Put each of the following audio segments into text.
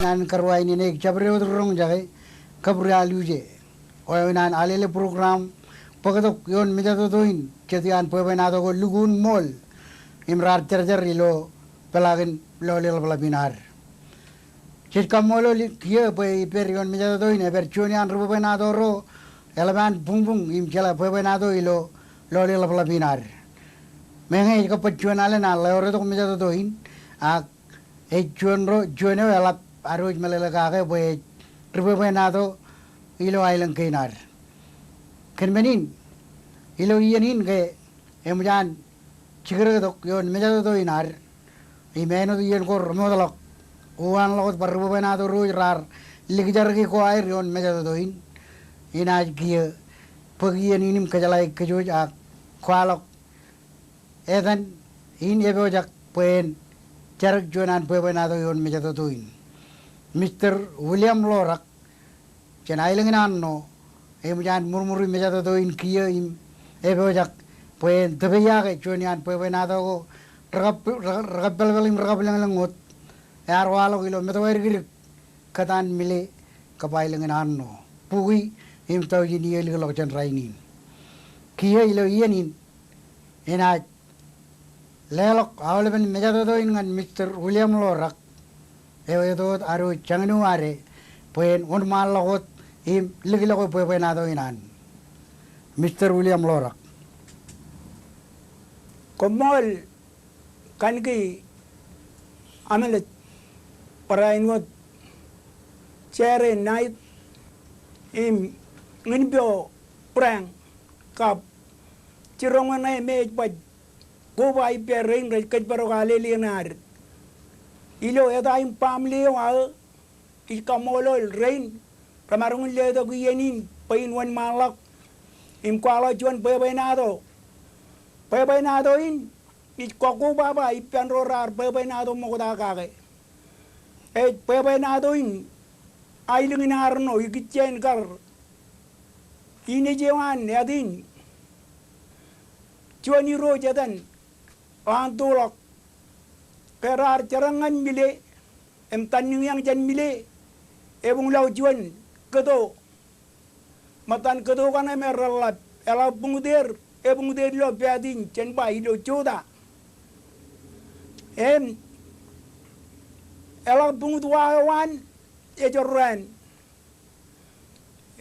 Nan karwa ini nek jabre udrong jage kabri aluje o nan alele program pagatok yon mejato toin ketian pebenado go lugun mol imrar terjer ilo pelagin lo le pelabinar chit kamolo kia pe perion mejato toin eber chunian rubenado ro eleman bung bung im jala pebenado ilo lo le pelabinar menge ko pachuanale na le ore to mejato toin a e chuanro chuano elap aroj melalakake boy rubenado ilo ailang kinar kenmenin ilo iyanin ke emujan chigre dok yon meja do inar imeno iyan ko romodalok uan lokot rubenado ruj rar ligjar ki ko air yon meja do in inaj kia pagiyan inim kajalai kejoj ak kwalok edan in ebojak pen jarak jonan rubenado yon meja do in Mr. William Lorak cenailing nanno emujan murmuri meja do in kia im ebojak pen tebeya ke chonian pebenado ko ragapel ngot arwalo kilo metower gir katan mile kapailing nanno pui im tau jini el lo chen rainin kia ilo yenin ena lelok awleben meja do in ngan Mr. William Lorak ewe aru changnu are pen un mal logot im ligilo ko pebenado inan Mr. William Lorak Komol kanki amel paraingot chere night im nginbio prang kap cirongan ay mej paj go vai pereng re kaj barogale lianar ilo eta im pamle wa ikamolo rain pramarung le do guyenin pain wan malak im kwalo juan pebenado in ikoku baba ipan rorar pebenado mogoda kage pebenado in ailingin harno ikichen kar ini jewan yadin juani ro jatan antulok kerar cerangan mile em taning yang jan mile ebung lau juan kedo matan kedo kan emeralap ela bunguder ebung de lo piadin chen bai lo choda em ela bungut wan e jorran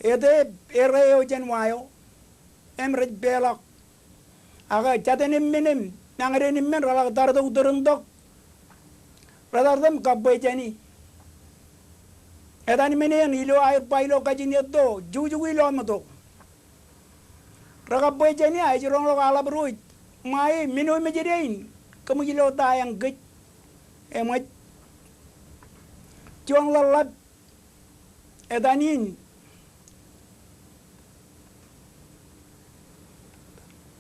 ede ereo chen wayo em rej belak aga chatenim minim nangre nimmen rala tardo udurundok radardam kabbe jani edani menen ilo ay pailo kajinetto juju ilo mato ragabbe jani ay jirong lo ala bruj mai mino mejedein kamu ilo tayang gej emat juang lalat edanin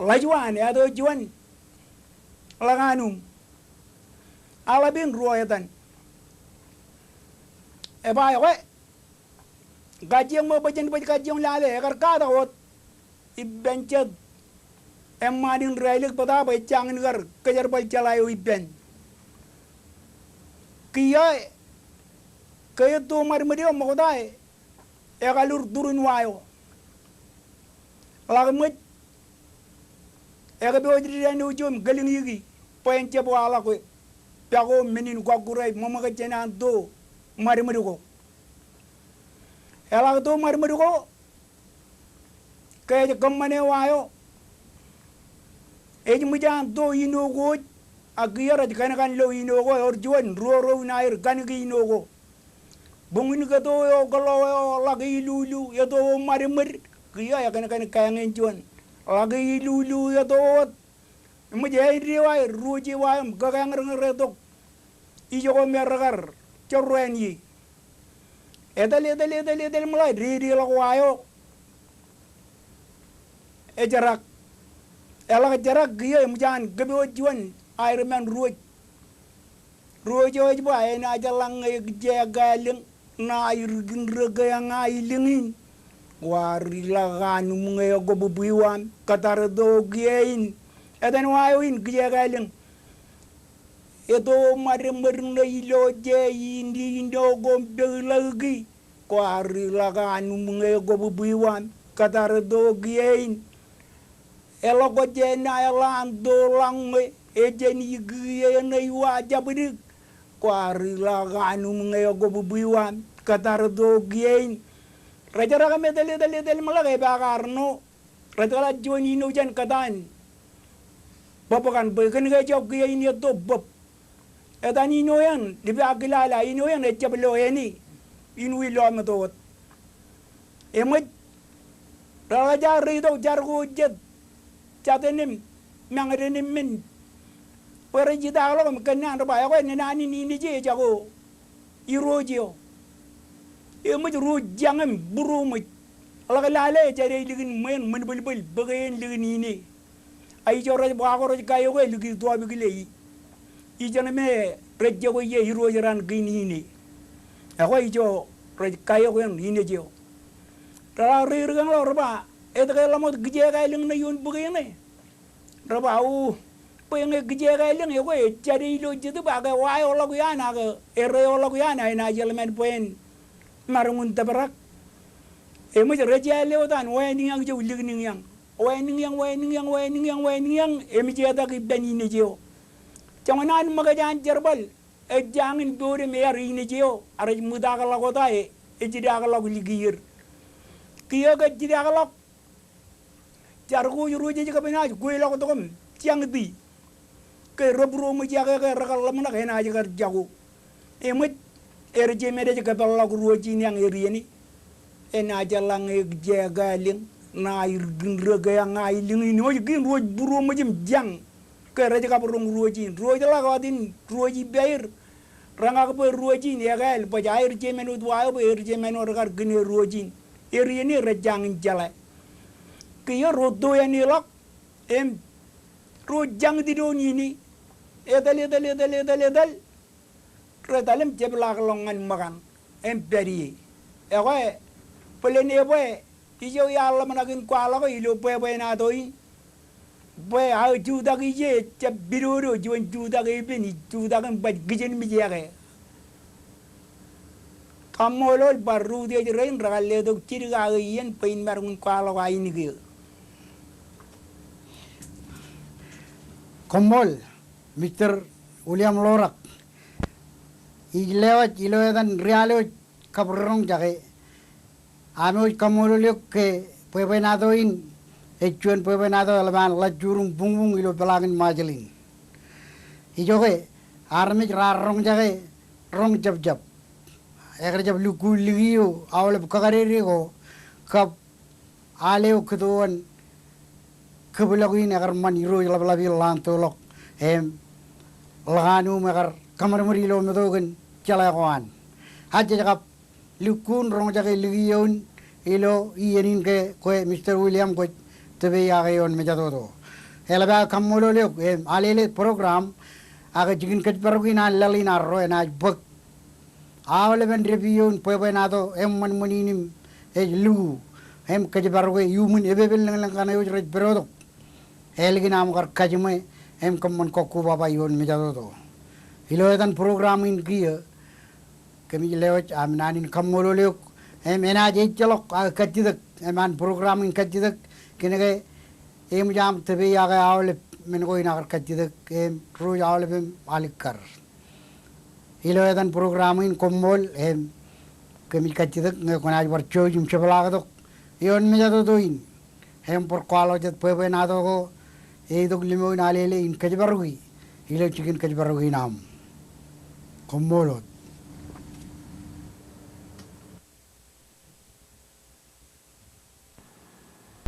lajuan ado juan langanum alabin ruoyatan eba we gajiang mo bajan gajiang lale agar kada hot ibencet emadin railik pada ba changin gar kejar bal chalayo iben kiya kaya to marmari mo dai e galur durun wayo lagmet e ga bo diri ujum galing yigi poence bo ala ko piago menin gwagurai mama ga jenan do marmari ko ela do marmari ko kaya gammane wayo eji mujan do inogo agiyara kan lo inogo or juan ro nair kan gi inogo bungin ga do yo galo lagi lulu ya do marmar kiya ya kan kayangen juan lagi lulu ya do mujai riwai ruji wayam gagang redok ijo ko mergar chorren yi edal mulai ri la wayo ejarak ela jarak giye mujan gebe juan airman ruoj ba ena jalang je galing na air ginrega yang ailingin wari laganu mungayo gobubuiwan katar do giyein edan wayo in giye galing ito marimar na ilo je hindi gombe lagi kwari laga anu mga gobubuiwan katar do giyain elo ko je na elang do lang me ejeni giyain na iwa jabirik kwari laga anu mga gobubuiwan katar do giyain rajara kami dali malagay bakarno rajara joni no jan katan bapakan bakan ga job giyain ito bap etan ino yan di ba kilala ino yan ejablo yani inwi lo amatot emot raja rido jargo jet chatenim mangrenim min pare jida lo kam kanna ro ba ko ne nani ni je jago irojo emot ro jangam buru mu ala lale jare ligin men men bul bagayen ligin ni ay joro ba ko ro kayo ko ligi to bi gilei ijana me rejjo ko ye irojo ran gini ni ako ijo kayo ko yun jo tara rirgang lo raba eta kay lamot gije kay lang na yun bugay na raba u peng gije kay lang yo ko chari lo jitu ba ka wa yo lagu yana ka ere yo lagu yana ina jelmen pen marungun tabarak e mo reje le odan wa ni yang jo ligning yang e mi jeda ki beni ni jo jangan magajan jerbal jangan bore me ari ni jeo ara muda ka lago tae jida ka lago ligir kiya ga jida ka lago jargo yuru je ka bena go lago to kom tiang di ke robro mu ja ka rakal lam na na je ka jago e mu je me de ka bal lago roji ni ang eri ni na jalang e je galing na ir gindra ga yang ai ling ni mo gin roj buru mu jim jang ke raja ka burung roji la ka din roji bair ranga ko roji ni gal pa jair je menu dwa ko je menu rakar gine roji eri ni rajang jala ke yo rodo ya ni lok em rojang di do ni edal redalem je blak longan makan em beri e ko pelene boy ijo ya Allah managin kwala ko ilo boy na doi boy a juda gi je che biroro juan juda gi beni juda kan baj gijen mi je ga kamolol baru dia rein ragalle do kirga ga yen pain marun kwala wa ini gi Komol Mr. William Lorak ilewan realo kabrong jage amo kamololio ke pepenadoin echuan pepenado alaman lajurum bungbung ilo pelangin majelin ijoge armik rarong jage rong jab eker jab lugu ligiyo awle kagarere ko kap aleo keduan kebelaguin agar maniro labi lantolok em laganu magar kamar merilo medogen calakoan haja jakap lukun rong jage ligiyon ilo iyenin ke ko Mr. William ko tebe yagayon mejadodo elaba kamolo le alele program aga jigin ket parugina lalina roena bak awle ben review pebenado man moninim e lu em ke baruge yumun ebebel nang kana yo rej berodo elgina am kar kajme em kamon kokku baba yon mejadodo ilo edan program in giya kami lewat amnanin kamolo le em ena je chalok katidak eman program in katidak kinege em jam tebe yaga awle men ko ina katidak em ru awle bem alikar ilo edan program in komol em kami katidak nge konaj war chojum chebalagadok yon mejadodo in em por kwalo jet pebe nado ko edok limo in alele in kajbarui ilo chikin kajbarui nam komolot